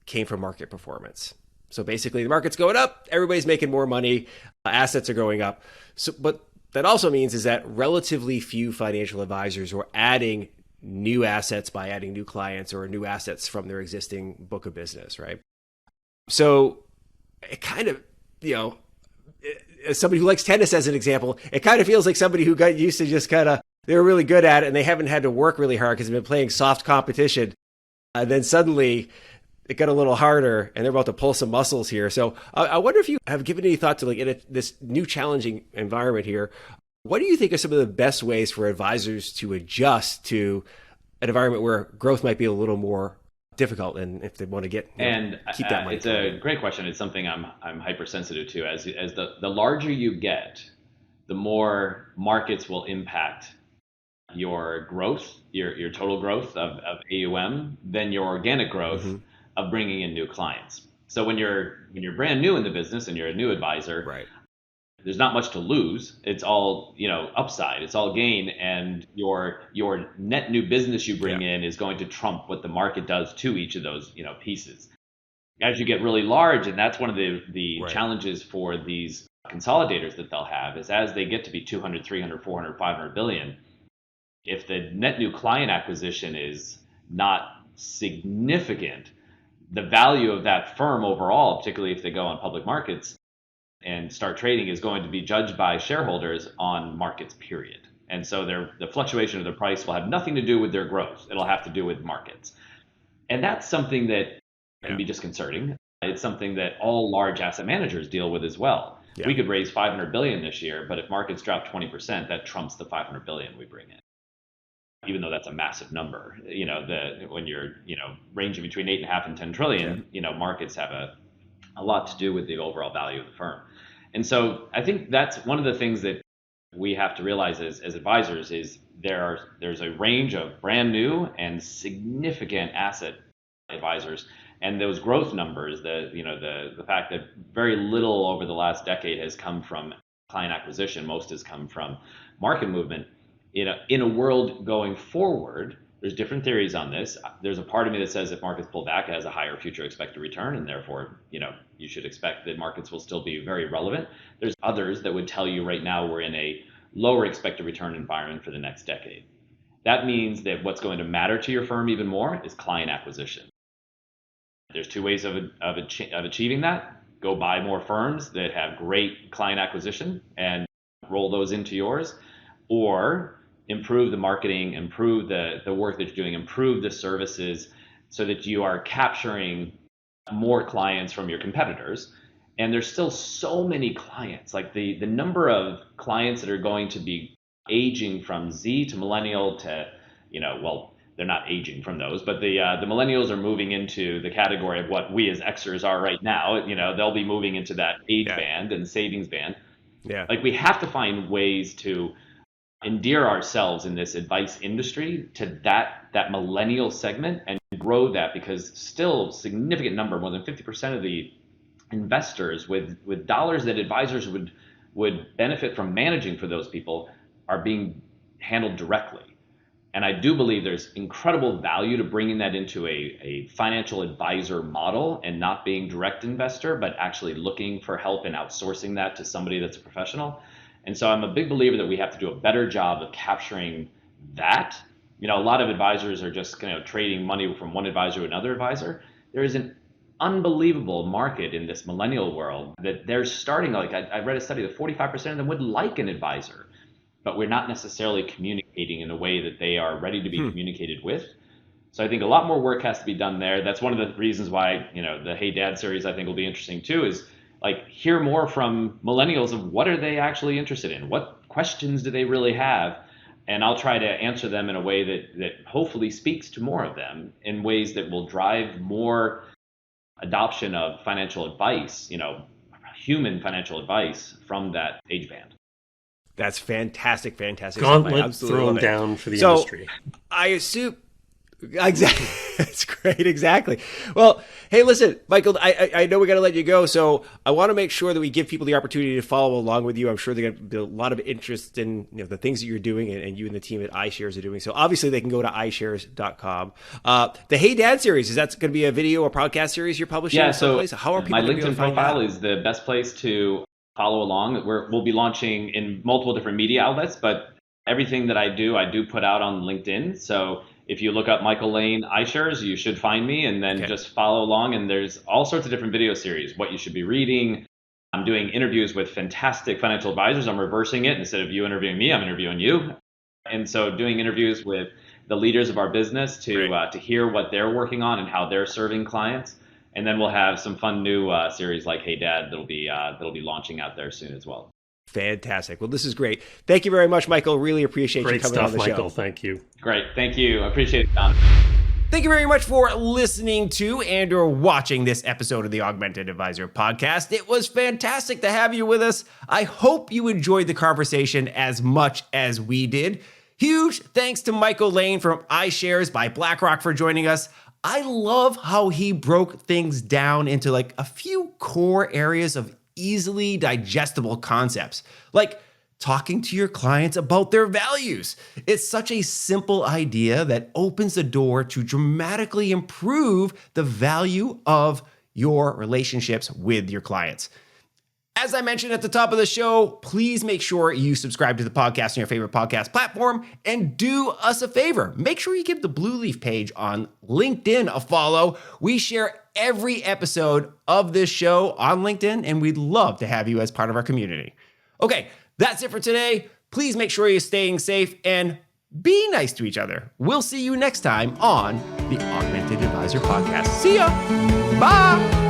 came from market performance. So basically, the market's going up, everybody's making more money, assets are going up. So, but that also means is that relatively few financial advisors are adding new assets by adding new clients or new assets from their existing book of business, right? So it kind of, as somebody who likes tennis as an example, it kind of feels like somebody who got used to just they were really good at it and they haven't had to work really hard because they've been playing soft competition. And then suddenly it got a little harder and they're about to pull some muscles here. So I wonder if you have given any thought to this new challenging environment here. What do you think are some of the best ways for advisors to adjust to an environment where growth might be a little more difficult, and if they want to keep that money? It's a great question. It's something I'm hypersensitive to. As the larger you get, the more markets will impact your growth, your total growth of AUM, than your organic growth of bringing in new clients. So when you're brand new in the business and you're a new advisor, right, there's not much to lose. It's all, upside. It's all gain, and your net new business you bring in is going to trump what the market does to each of those, pieces. As you get really large, and that's one of the challenges for these consolidators that they'll have, is as they get to be 200, 300, 400, 500 billion, if the net new client acquisition is not significant, the value of that firm overall, particularly if they go on public markets and start trading, is going to be judged by shareholders on markets, period. And so the fluctuation of the price will have nothing to do with their growth. It'll have to do with markets. And that's something that can be disconcerting. It's something that all large asset managers deal with as well. Yeah. We could raise 500 billion this year, but if markets drop 20%, that trumps the 500 billion we bring in. Even though that's a massive number, when you're, ranging between 8.5 and 10 trillion, markets have a lot to do with the overall value of the firm. And so I think that's one of the things that we have to realize as advisors is there's a range of brand new and significant asset advisors, and those growth numbers, the fact that very little over the last decade has come from client acquisition, most has come from market movement. In a world going forward, there's different theories on this. There's a part of me that says if markets pull back, it has a higher future expected return, and therefore, you should expect that markets will still be very relevant. There's others that would tell you right now we're in a lower expected return environment for the next decade. That means that what's going to matter to your firm even more is client acquisition. There's two ways of achieving that. Go buy more firms that have great client acquisition and roll those into yours, or improve the marketing, improve the work that you're doing, improve the services so that you are capturing more clients from your competitors. And there's still so many clients, like the number of clients that are going to be aging from Z to millennial to, they're not aging from those, but the millennials are moving into the category of what we as Xers are right now. They'll be moving into that age band and savings band. Yeah. Like, we have to find ways to endear ourselves in this advice industry to that millennial segment and grow that, because still significant number, more than 50% of the investors with dollars that advisors would benefit from managing for those people are being handled directly. And I do believe there's incredible value to bringing that into a financial advisor model and not being direct investor, but actually looking for help and outsourcing that to somebody that's a professional. And so I'm a big believer that we have to do a better job of capturing that. A lot of advisors are just trading money from one advisor to another advisor. There is an unbelievable market in this millennial world that they're starting. I read a study that 45% of them would like an advisor, but we're not necessarily communicating in a way that they are ready to be communicated with. So I think a lot more work has to be done there. That's one of the reasons why, the Hey Dad series I think will be interesting too, is hear more from millennials of what are they actually interested in? What questions do they really have? And I'll try to answer them in a way that hopefully speaks to more of them in ways that will drive more adoption of financial advice, human financial advice from that age band. That's fantastic. Gauntlet thrown down for the industry. I assume, exactly. That's great. Right, exactly. Well, hey, listen, Michael, I know we got to let you go, so I want to make sure that we give people the opportunity to follow along with you. I'm sure they're going to be a lot of interest in the things that you're doing and you and the team at iShares are doing. So obviously they can go to iShares.com. The Hey Dad series, is that going to be a video or podcast series you're publishing? Yeah, so how are people my LinkedIn profile is the best place to follow along. We'll be launching in multiple different media outlets, but everything that I do put out on LinkedIn. So if you look up Michael Lane iShares, you should find me, and then just follow along. And there's all sorts of different video series, what you should be reading. I'm doing interviews with fantastic financial advisors. I'm reversing it. Instead of you interviewing me, I'm interviewing you. And so doing interviews with the leaders of our business to hear what they're working on and how they're serving clients. And then we'll have some fun new series like Hey Dad that'll be launching out there soon as well. Fantastic. Well, this is great. Thank you very much, Michael. Really appreciate you coming on the show. Michael. Thank you. Great. Thank you. I appreciate it, Don. Thank you very much for listening to and or watching this episode of the Augmented Advisor podcast. It was fantastic to have you with us. I hope you enjoyed the conversation as much as we did. Huge thanks to Michael Lane from iShares by BlackRock for joining us. I love how he broke things down into like a few core areas of easily digestible concepts, like talking to your clients about their values. It's such a simple idea that opens the door to dramatically improve the value of your relationships with your clients. As I mentioned at the top of the show, please make sure you subscribe to the podcast on your favorite podcast platform and do us a favor. Make sure you give the Blue Leaf page on LinkedIn a follow. We share every episode of this show on LinkedIn, and we'd love to have you as part of our community. Okay, that's it for today. Please make sure you're staying safe and be nice to each other. We'll see you next time on the Augmented Advisor podcast. See ya. Bye.